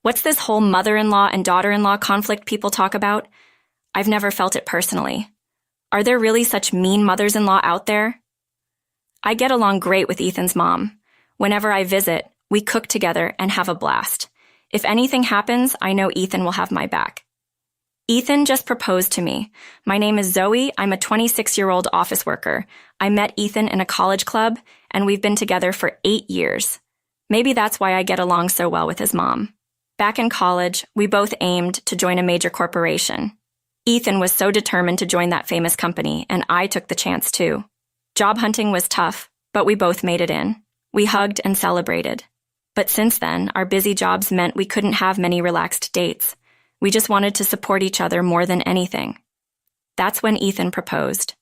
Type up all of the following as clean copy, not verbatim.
What's this whole mother-in-law and daughter-in-law conflict people talk about? I've never felt it personally. Are there really such mean mothers-in-law out there? I get along great with Ethan's mom. Whenever I visit, we cook together and have a blast. If anything happens, I know Ethan will have my back. Ethan just proposed to me. My name is Zoe. I'm a 26-year-old office worker. I met Ethan in a college club, and we've been together for 8 years. Maybe that's why I get along so well with his mom. Back in college, we both aimed to join a major corporation. Ethan was so determined to join that famous company, and I took the chance too. Job hunting was tough, but we both made it in. We hugged and celebrated. But since then, our busy jobs meant we couldn't have many relaxed dates. We just wanted to support each other more than anything. That's when Ethan proposed.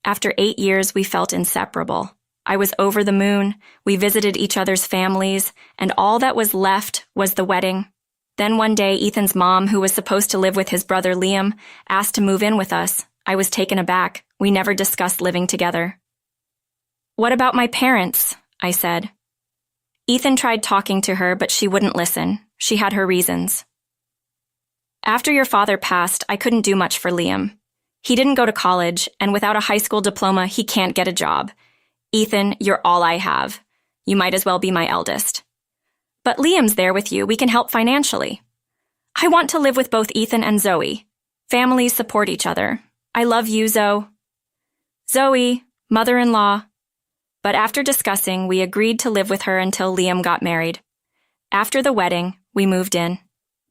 After 8 years, we felt inseparable. I was over the moon, we visited each other's families, and all that was left was the wedding. Then one day, Ethan's mom, who was supposed to live with his brother Liam, asked to move in with us. I was taken aback. We never discussed living together. "What about my parents?" I said. Ethan tried talking to her, but she wouldn't listen. She had her reasons. "After your father passed, I couldn't do much for Liam. He didn't go to college, and without a high school diploma, he can't get a job. Ethan, you're all I have. You might as well be my eldest. But Liam's there with you. We can help financially. I want to live with both Ethan and Zoe. Families support each other. I love you, Zoe. Zoe, mother-in-law." But after discussing, we agreed to live with her until Liam got married. After the wedding, we moved in.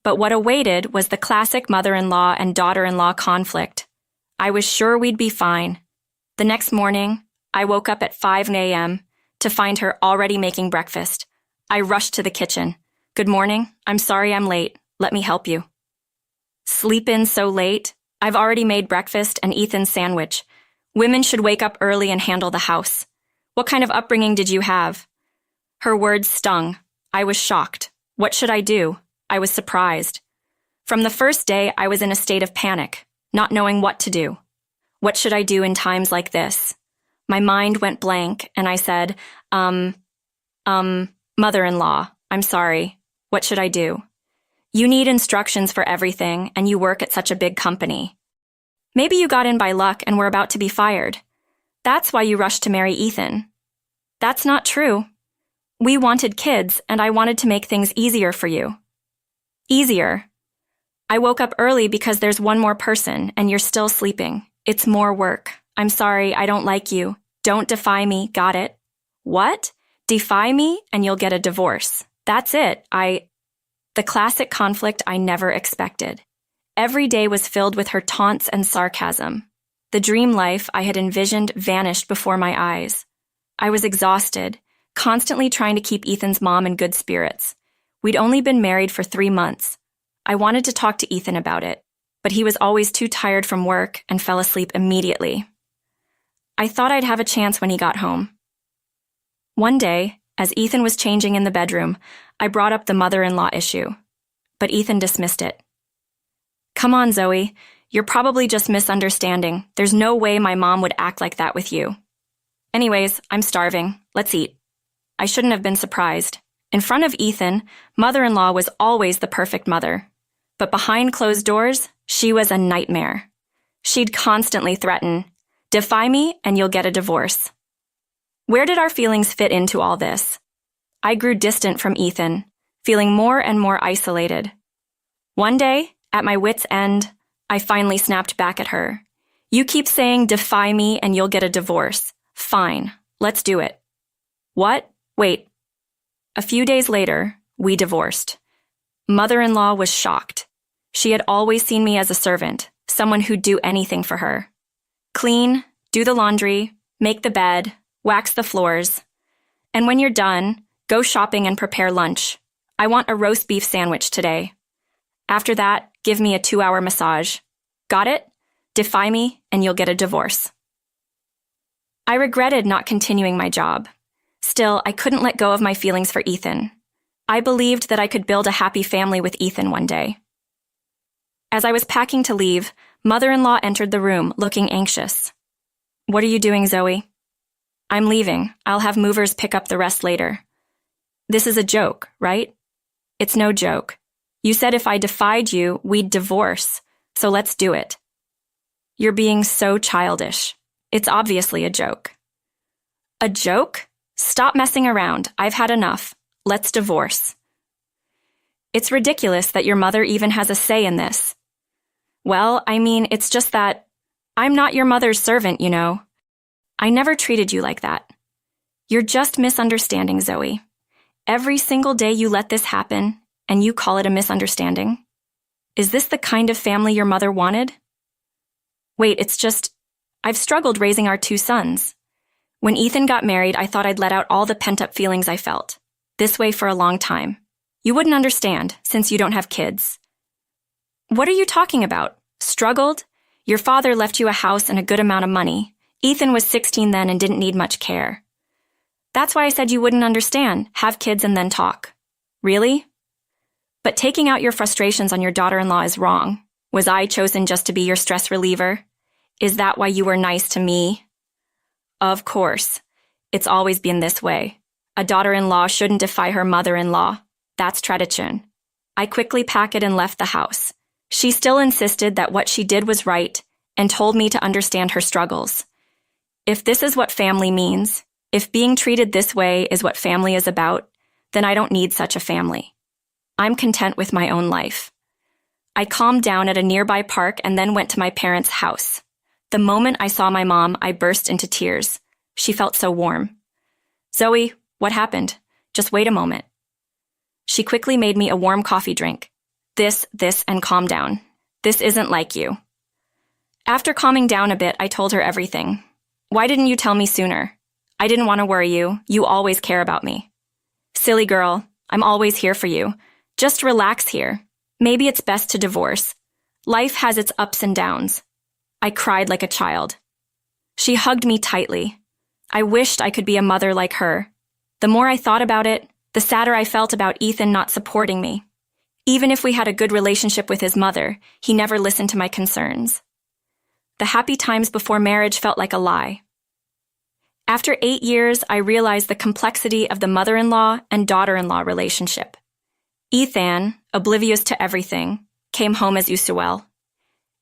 But what awaited was the classic mother-in-law and daughter-in-law conflict. I was sure we'd be fine. The next morning, I woke up at 5 a.m. to find her already making breakfast. I rushed to the kitchen. "Good morning. I'm sorry I'm late. Let me help you." "Sleep in so late? I've already made breakfast and Ethan's sandwich. Women should wake up early and handle the house. What kind of upbringing did you have?" Her words stung. I was shocked. What should I do? I was surprised. From the first day, I was in a state of panic, not knowing what to do. What should I do in times like this? My mind went blank, and I said, mother-in-law, I'm sorry. What should I do? You need instructions for everything, and you work at such a big company. Maybe you got in by luck and were about to be fired. That's why you rushed to marry Ethan. That's not true. We wanted kids, and I wanted to make things easier for you. Easier. I woke up early because there's one more person, and you're still sleeping. It's more work. I'm sorry, I don't like you. Don't defy me, got it? What? Defy me, and you'll get a divorce. That's it. The classic conflict I never expected. Every day was filled with her taunts and sarcasm. The dream life I had envisioned vanished before my eyes. I was exhausted, constantly trying to keep Ethan's mom in good spirits. We'd only been married for 3 months. I wanted to talk to Ethan about it, but he was always too tired from work and fell asleep immediately. I thought I'd have a chance when he got home. One day, as Ethan was changing in the bedroom, I brought up the mother-in-law issue, but Ethan dismissed it. "Come on, Zoe. You're probably just misunderstanding. There's no way my mom would act like that with you. Anyways, I'm starving. Let's eat." I shouldn't have been surprised. In front of Ethan, mother-in-law was always the perfect mother. But behind closed doors, she was a nightmare. She'd constantly threaten, "Defy me and you'll get a divorce." Where did our feelings fit into all this? I grew distant from Ethan, feeling more and more isolated. One day, at my wit's end, I finally snapped back at her. "You keep saying defy me and you'll get a divorce. Fine, let's do it." "What? Wait." A few days later, we divorced. Mother-in-law was shocked. She had always seen me as a servant, someone who'd do anything for her. Clean, do the laundry, make the bed, wax the floors. And when you're done, go shopping and prepare lunch. I want a roast beef sandwich today. After that, give me a 2-hour massage. Got it? Defy me, and you'll get a divorce. I regretted not continuing my job. Still, I couldn't let go of my feelings for Ethan. I believed that I could build a happy family with Ethan one day. As I was packing to leave, mother-in-law entered the room, looking anxious. "What are you doing, Zoe?" "I'm leaving. I'll have movers pick up the rest later." "This is a joke, right?" "It's no joke. You said if I defied you, we'd divorce, so let's do it. You're being so childish. It's obviously a joke. A joke? Stop messing around. I've had enough. Let's divorce. It's ridiculous that your mother even has a say in this. Well, I mean, it's just that I'm not your mother's servant, you know. I never treated you like that. You're just misunderstanding, Zoe. Every single day you let this happen, and you call it a misunderstanding. Is this the kind of family your mother wanted? Wait, it's just, I've struggled raising our 2 sons. When Ethan got married, I thought I'd let out all the pent-up feelings I felt. This way for a long time. You wouldn't understand, since you don't have kids. What are you talking about? Struggled? Your father left you a house and a good amount of money. Ethan was 16 then and didn't need much care. That's why I said you wouldn't understand. Have kids and then talk. Really? But taking out your frustrations on your daughter-in-law is wrong. Was I chosen just to be your stress reliever? Is that why you were nice to me? Of course. It's always been this way. A daughter-in-law shouldn't defy her mother-in-law. That's tradition. I quickly packed and left the house. She still insisted that what she did was right and told me to understand her struggles. If this is what family means, if being treated this way is what family is about, then I don't need such a family. I'm content with my own life. I calmed down at a nearby park and then went to my parents' house. The moment I saw my mom, I burst into tears. She felt so warm. Zoe, what happened? Just wait a moment. She quickly made me a warm coffee drink. This, and calm down. This isn't like you. After calming down a bit, I told her everything. Why didn't you tell me sooner? I didn't want to worry you. You always care about me. Silly girl, I'm always here for you. Just relax here. Maybe it's best to divorce. Life has its ups and downs. I cried like a child. She hugged me tightly. I wished I could be a mother like her. The more I thought about it, the sadder I felt about Ethan not supporting me. Even if we had a good relationship with his mother, he never listened to my concerns. The happy times before marriage felt like a lie. After 8 years, I realized the complexity of the mother-in-law and daughter-in-law relationship. Ethan, oblivious to everything, came home as usual.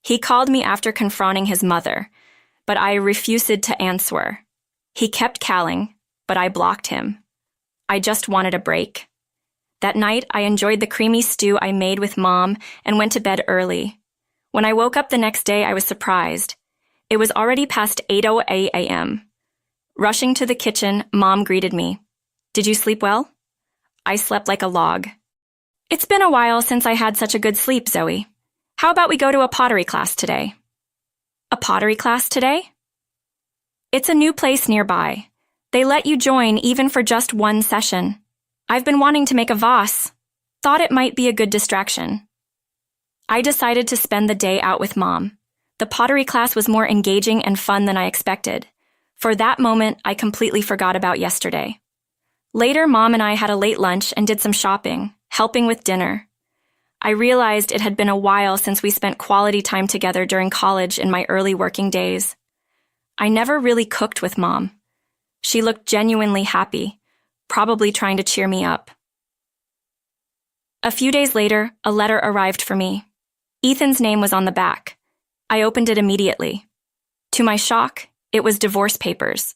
He called me after confronting his mother, but I refused to answer. He kept calling, but I blocked him. I just wanted a break. That night, I enjoyed the creamy stew I made with Mom and went to bed early. When I woke up the next day, I was surprised. It was already past 8:08 a.m. Rushing to the kitchen, Mom greeted me. Did you sleep well? I slept like a log. It's been a while since I had such a good sleep, Zoe. How about we go to a pottery class today? A pottery class today? It's a new place nearby. They let you join even for just 1 session. I've been wanting to make a vase. Thought it might be a good distraction. I decided to spend the day out with Mom. The pottery class was more engaging and fun than I expected. For that moment, I completely forgot about yesterday. Later, Mom and I had a late lunch and did some shopping, helping with dinner. I realized it had been a while since we spent quality time together during college in my early working days. I never really cooked with Mom. She looked genuinely happy, probably trying to cheer me up. A few days later, a letter arrived for me. Ethan's name was on the back. I opened it immediately. To my shock, it was divorce papers.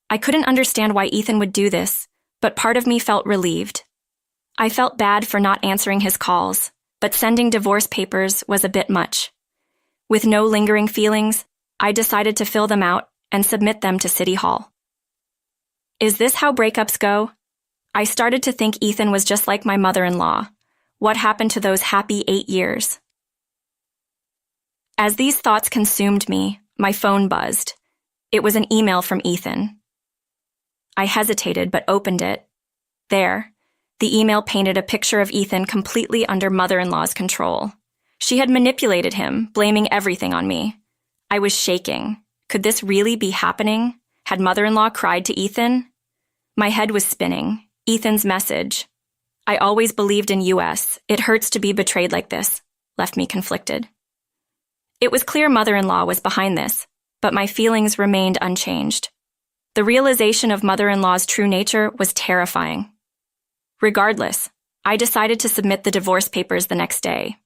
I couldn't understand why Ethan would do this, but part of me felt relieved. I felt bad for not answering his calls, but sending divorce papers was a bit much. With no lingering feelings, I decided to fill them out and submit them to City Hall. Is this how breakups go? I started to think Ethan was just like my mother-in-law. What happened to those happy 8 years? As these thoughts consumed me, my phone buzzed. It was an email from Ethan. I hesitated but opened it. There, the email painted a picture of Ethan completely under mother-in-law's control. She had manipulated him, blaming everything on me. I was shaking. Could this really be happening? Had mother-in-law cried to Ethan? My head was spinning. Ethan's message. I always believed in US. It hurts to be betrayed like this. Left me conflicted. It was clear mother-in-law was behind this, but my feelings remained unchanged. The realization of mother-in-law's true nature was terrifying. Regardless, I decided to submit the divorce papers the next day.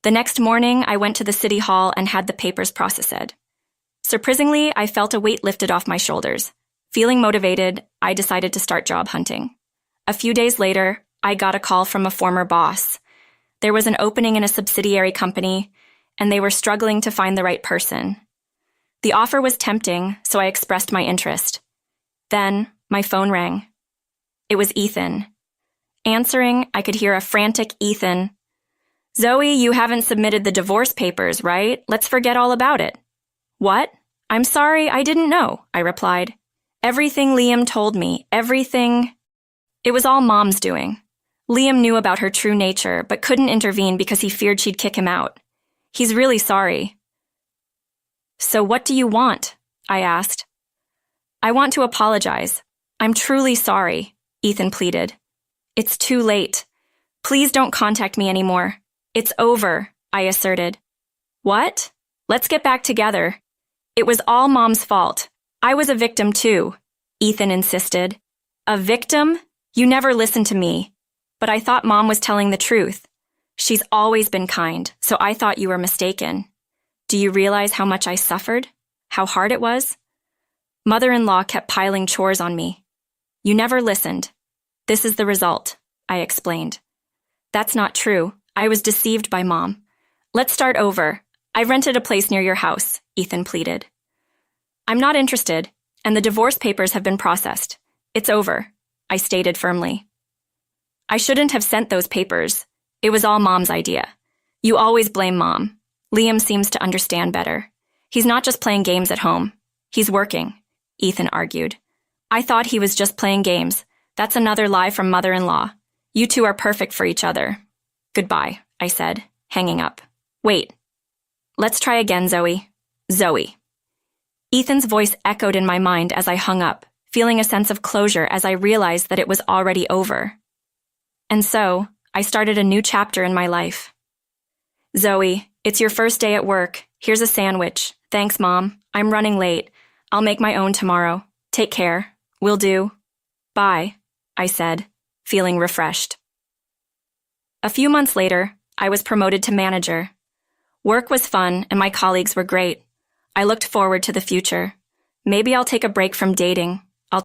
The next morning, I went to the city hall and had the papers processed. Surprisingly, I felt a weight lifted off my shoulders. Feeling motivated, I decided to start job hunting. A few days later, I got a call from a former boss. There was an opening in a subsidiary company, and they were struggling to find the right person. The offer was tempting, so I expressed my interest. Then, my phone rang. It was Ethan. Answering, I could hear a frantic Ethan. "Zoe, you haven't submitted the divorce papers, right? Let's forget all about it." "What? I'm sorry, I didn't know," I replied. "Everything Liam told me, everything—" It was all Mom's doing. Liam knew about her true nature, but couldn't intervene because he feared she'd kick him out. He's really sorry. "So what do you want?" I asked. "I want to apologize. I'm truly sorry," Ethan pleaded. "It's too late. Please don't contact me anymore. It's over," I asserted. "What? Let's get back together." "It was all Mom's fault. I was a victim too," Ethan insisted. "A victim? You never listened to me. But I thought Mom was telling the truth. She's always been kind, so I thought you were mistaken. Do you realize how much I suffered? How hard it was? Mother-in-law kept piling chores on me. You never listened. This is the result," I explained. "That's not true. I was deceived by Mom. Let's start over. I rented a place near your house," Ethan pleaded. "I'm not interested, and the divorce papers have been processed. It's over," I stated firmly. "I shouldn't have sent those papers. It was all Mom's idea. You always blame Mom. Liam seems to understand better. He's not just playing games at home. He's working," Ethan argued. "I thought he was just playing games. That's another lie from mother-in-law. You two are perfect for each other." "Goodbye," I said, hanging up. "Wait. Let's try again, Zoe. Zoe." Ethan's voice echoed in my mind as I hung up, feeling a sense of closure as I realized that it was already over. And so, I started a new chapter in my life. "Zoe, it's your first day at work. Here's a sandwich. Thanks, Mom. I'm running late. I'll make my own tomorrow. Take care. Will do. Bye," I said, feeling refreshed. A few months later, I was promoted to manager. Work was fun and my colleagues were great. I looked forward to the future. Maybe I'll take a break from dating,